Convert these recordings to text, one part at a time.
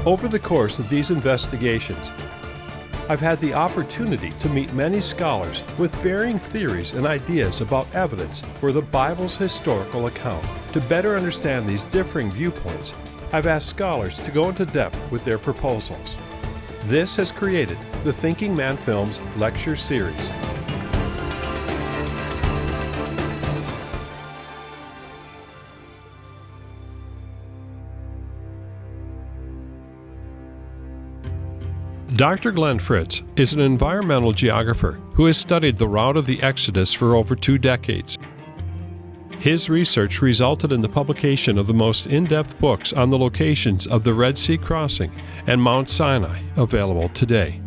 Over the course of these investigations, I've had the opportunity to meet many scholars with varying theories and ideas about evidence for the Bible's historical account. To better understand these differing viewpoints, I've asked scholars to go into depth with their proposals. This has created the Thinking Man Films lecture series. Dr. Glen Fritz is an environmental geographer who has studied the route of the Exodus for over 2 decades. His research resulted in the publication of the most in-depth books on the locations of the Red Sea crossing and Mount Sinai, available today.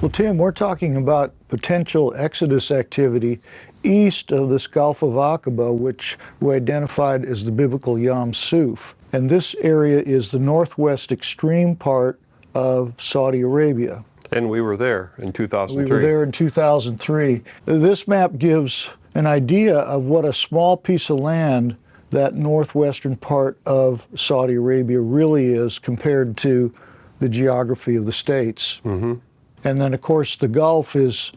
Well, Tim, we're talking about potential Exodus activity east of this Gulf of Aqaba, which we identified as the biblical Yam Suf. And this area is the northwest extreme part of Saudi Arabia. And we were there in 2003. We were there in 2003. This map gives an idea of what a small piece of land that northwestern part of Saudi Arabia really is compared to the geography of the states. Mm-hmm. And then, of course, the Gulf is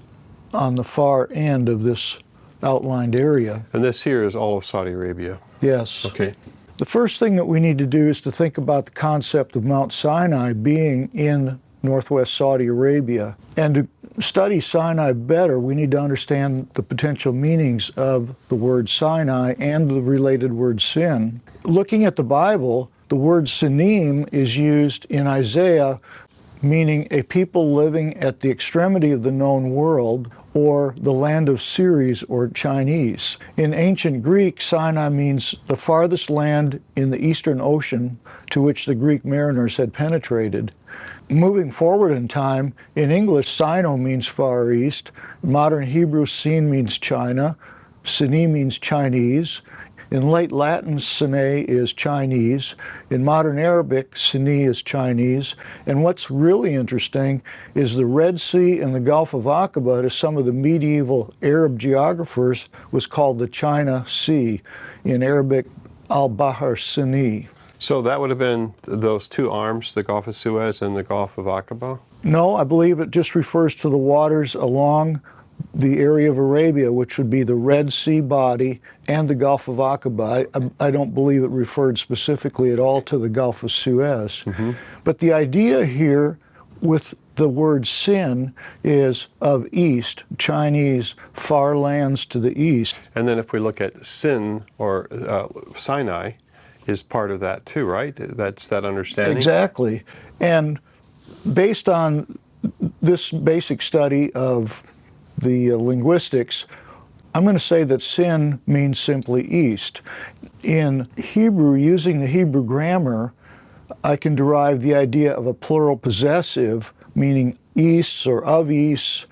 on the far end of this outlined area. And this here is all of Saudi Arabia. Yes. Okay. The first thing that we need to do is to think about the concept of Mount Sinai being in northwest Saudi Arabia. And to study Sinai better, we need to understand the potential meanings of the word Sinai and the related word sin. Looking at the Bible, the word Sinim is used in Isaiah, meaning a people living at the extremity of the known world, or the land of Ceres or Chinese. In ancient Greek, Sinai means the farthest land in the Eastern Ocean to which the Greek mariners had penetrated. Moving forward in time, in English, Sino means Far East. Modern Hebrew, Sin means China. Sini means Chinese. In late Latin, Sine is Chinese. In modern Arabic, Sini is Chinese. And what's really interesting is the Red Sea and the Gulf of Aqaba, to some of the medieval Arab geographers, was called the China Sea. In Arabic, al-Bahr Sini. So that would have been those two arms, the Gulf of Suez and the Gulf of Aqaba? No, I believe it just refers to the waters along the area of Arabia, which would be the Red Sea body and the Gulf of Aqaba. I don't believe it referred specifically at all to the Gulf of Suez. Mm-hmm. But the idea here with the word sin is of east, Chinese, far lands to the east. And then if we look at sin, or Sinai, is part of that too, right? That's that understanding? Exactly. And based on this basic study of the linguistics, I'm going to say that sin means simply east. In Hebrew, using the Hebrew grammar, I can derive the idea of a plural possessive, meaning easts or of easts,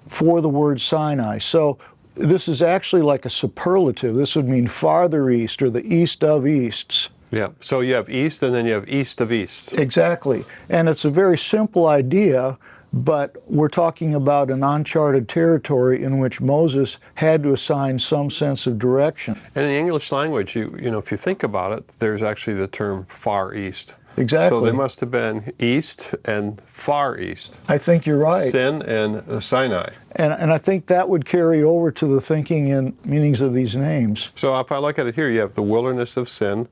for the word Sinai. So this is actually like a superlative. This would mean farther east or the east of easts. Yeah, so you have east and then you have east of east. Exactly. And it's a very simple idea, but we're talking about an uncharted territory in which Moses had to assign some sense of direction. And in the English language, you know, if you think about it, there's actually the term Far East. Exactly. So they must have been east and far east. I think you're right. Sin and Sinai. And I think that would carry over to the thinking and meanings of these names. So if I look at it here, you have the wilderness of Sin,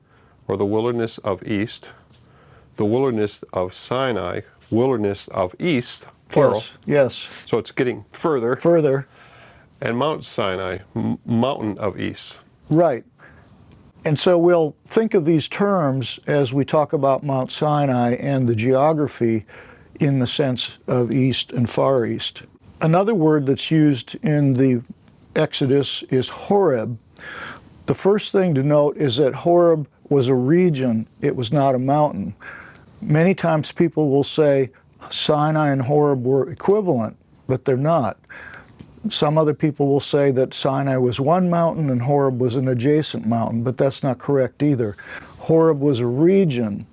or the wilderness of East, the wilderness of Sinai, wilderness of East, plural. Yes, yes. So it's getting further. Further. And Mount Sinai, mountain of East. Right. And so we'll think of these terms as we talk about Mount Sinai and the geography in the sense of East and Far East. Another word that's used in the Exodus is Horeb. The first thing to note is that Horeb was a region, it was not a mountain. Many times people will say Sinai and Horeb were equivalent, but they're not. Some other people will say that Sinai was one mountain and Horeb was an adjacent mountain, but that's not correct either. Horeb was a region.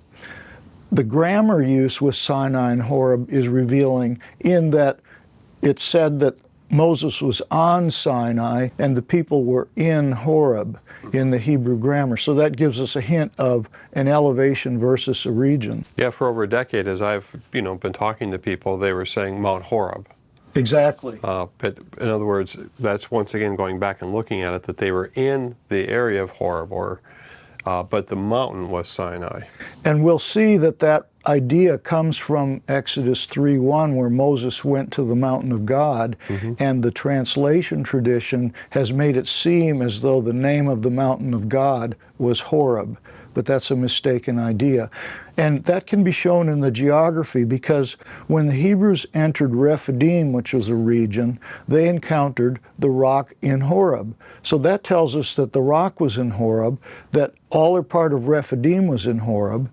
The grammar use with Sinai and Horeb is revealing in that it said that Moses was on Sinai and the people were in Horeb in the Hebrew grammar. So that gives us a hint of an elevation versus a region. Yeah, for over a decade, as I've been talking to people, they were saying Mount Horeb. Exactly. But in other words, that's once again going back and looking at it, that they were in the area of Horeb, but the mountain was Sinai. And we'll see that that idea comes from Exodus 3:1, where Moses went to the mountain of God, and the translation tradition has made it seem as though the name of the mountain of God was Horeb, but that's a mistaken idea. And that can be shown in the geography, because when the Hebrews entered Rephidim, which was a region, they encountered the rock in Horeb. So that tells us that the rock was in Horeb, that all or part of Rephidim was in Horeb.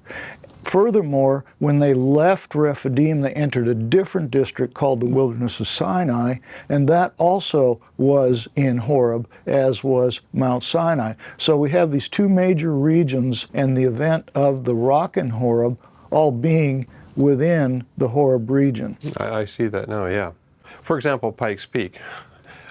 Furthermore, when they left Rephidim, they entered a different district called the Wilderness of Sinai, and that also was in Horeb, as was Mount Sinai. So we have these two major regions and the event of the rock in Horeb all being within the Horeb region. I see that now, yeah. For example, Pikes Peak.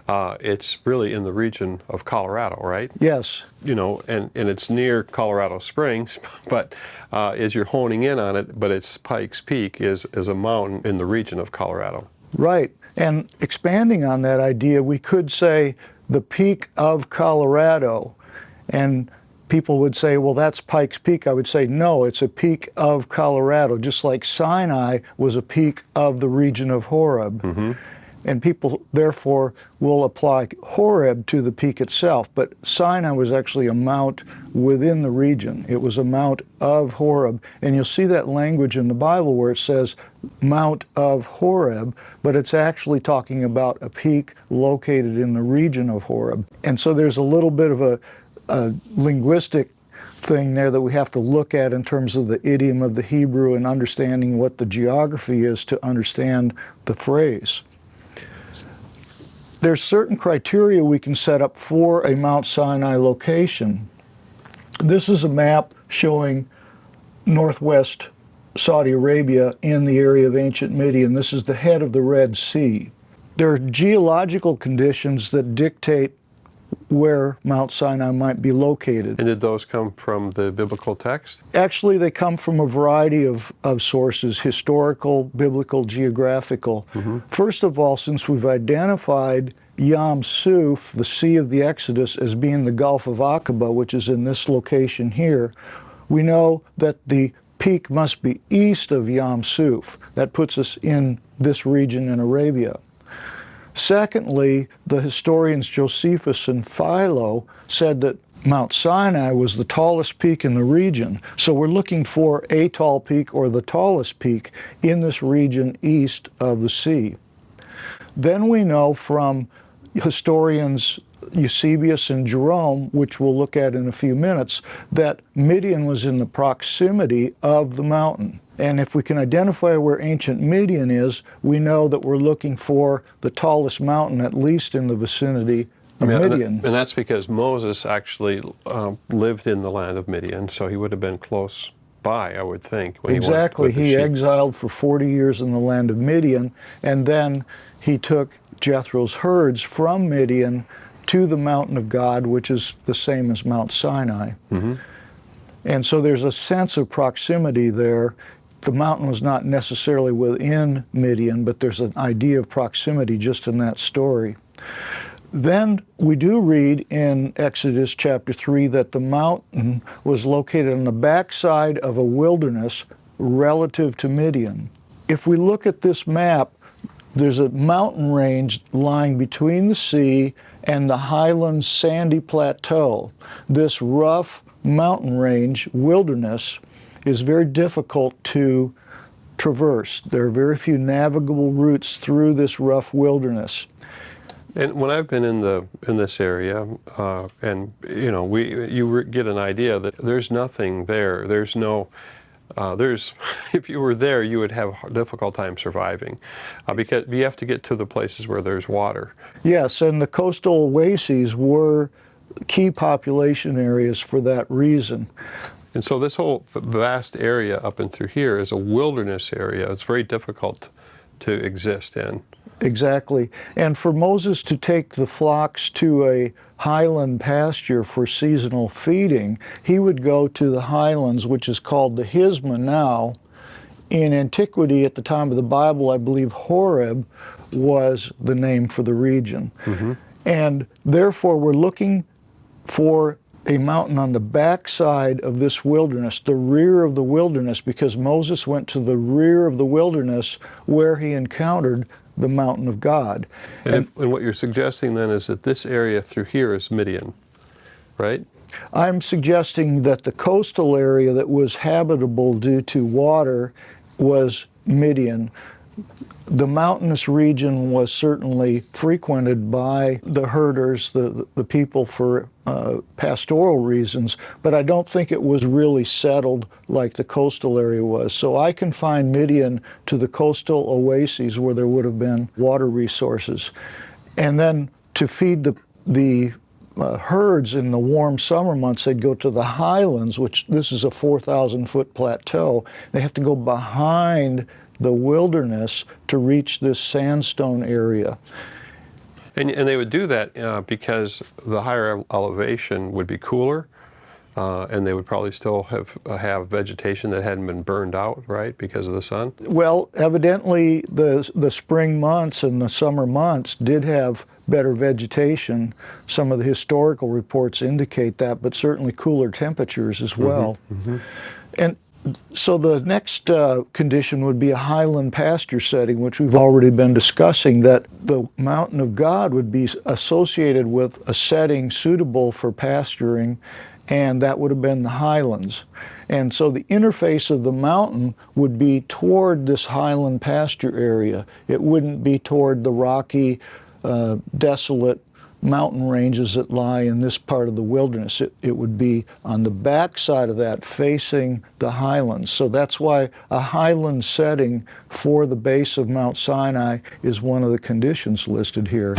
It's really in the region of Colorado, right? Yes. And it's near Colorado Springs, but as you're honing in on it, but it's Pikes Peak is a mountain in the region of Colorado. Right. And expanding on that idea, we could say the peak of Colorado, and people would say, well, that's Pikes Peak. I would say, no, it's a peak of Colorado, just like Sinai was a peak of the region of Horeb. And people, therefore, will apply Horeb to the peak itself. But Sinai was actually a mount within the region. It was a mount of Horeb. And you'll see that language in the Bible where it says Mount of Horeb, but it's actually talking about a peak located in the region of Horeb. And so there's a little bit of a linguistic thing there that we have to look at in terms of the idiom of the Hebrew and understanding what the geography is to understand the phrase. There's certain criteria we can set up for a Mount Sinai location. This is a map showing northwest Saudi Arabia in the area of ancient Midian. This is the head of the Red Sea. There are geological conditions that dictate where Mount Sinai might be located. And did those come from the biblical text? Actually, they come from a variety of sources: historical, biblical, geographical. First of all, since we've identified Yam Suf, the Sea of the Exodus, as being the Gulf of Aqaba, which is in this location here, we know that the peak must be east of Yam Suf. That puts us in this region in Arabia. Secondly, the historians Josephus and Philo said that Mount Sinai was the tallest peak in the region. So we're looking for a tall peak or the tallest peak in this region east of the sea. Then we know from historians Eusebius and Jerome, which we'll look at in a few minutes, that Midian was in the proximity of the mountain. And if we can identify where ancient Midian is, we know that we're looking for the tallest mountain, at least in the vicinity of Midian. And that's because Moses actually lived in the land of Midian, so he would have been close by, I would think. Exactly. He exiled for 40 years in the land of Midian, and then he took Jethro's herds from Midian to the mountain of God, which is the same as Mount Sinai. And so there's a sense of proximity there. The mountain was not necessarily within Midian, but there's an idea of proximity just in that story. Then we do read in Exodus chapter 3 that the mountain was located on the backside of a wilderness relative to Midian. If we look at this map, there's a mountain range lying between the sea and the highlands sandy plateau. This rough mountain range, wilderness, is very difficult to traverse. There are very few navigable routes through this rough wilderness. And when I've been in this area, and you get an idea that there's nothing there. There's no. If you were there, you would have a difficult time surviving, because you have to get to the places where there's water. Yes, and the coastal oases were key population areas for that reason. And so this whole vast area up and through here is a wilderness area. It's very difficult to exist in. Exactly. And for Moses to take the flocks to a highland pasture for seasonal feeding, he would go to the highlands, which is called the Hisma now. In antiquity, at the time of the Bible, I believe Horeb was the name for the region. And therefore, we're looking for a mountain on the backside of this wilderness, the rear of the wilderness, because Moses went to the rear of the wilderness where he encountered the mountain of God. And what you're suggesting then is that this area through here is Midian, right? I'm suggesting that the coastal area that was habitable due to water was Midian. The mountainous region was certainly frequented by the herders, the people for pastoral reasons, but I don't think it was really settled like the coastal area was. So I confine Midian to the coastal oases where there would have been water resources. And then to feed the herds in the warm summer months, they'd go to the highlands, which this is a 4,000-foot plateau. They have to go behind the wilderness to reach this sandstone area. And they would do that because the higher elevation would be cooler, and they would probably still have vegetation that hadn't been burned out, right, because of the sun? Well, evidently the spring months and the summer months did have better vegetation. Some of the historical reports indicate that, but certainly cooler temperatures as well. And so the next condition would be a highland pasture setting, which we've already been discussing, that the mountain of God would be associated with a setting suitable for pasturing, and that would have been the highlands. And so the interface of the mountain would be toward this highland pasture area. It wouldn't be toward the rocky, desolate mountain ranges that lie in this part of the wilderness. It would be on the back side of that, facing the highlands. So that's why a highland setting for the base of Mount Sinai is one of the conditions listed here.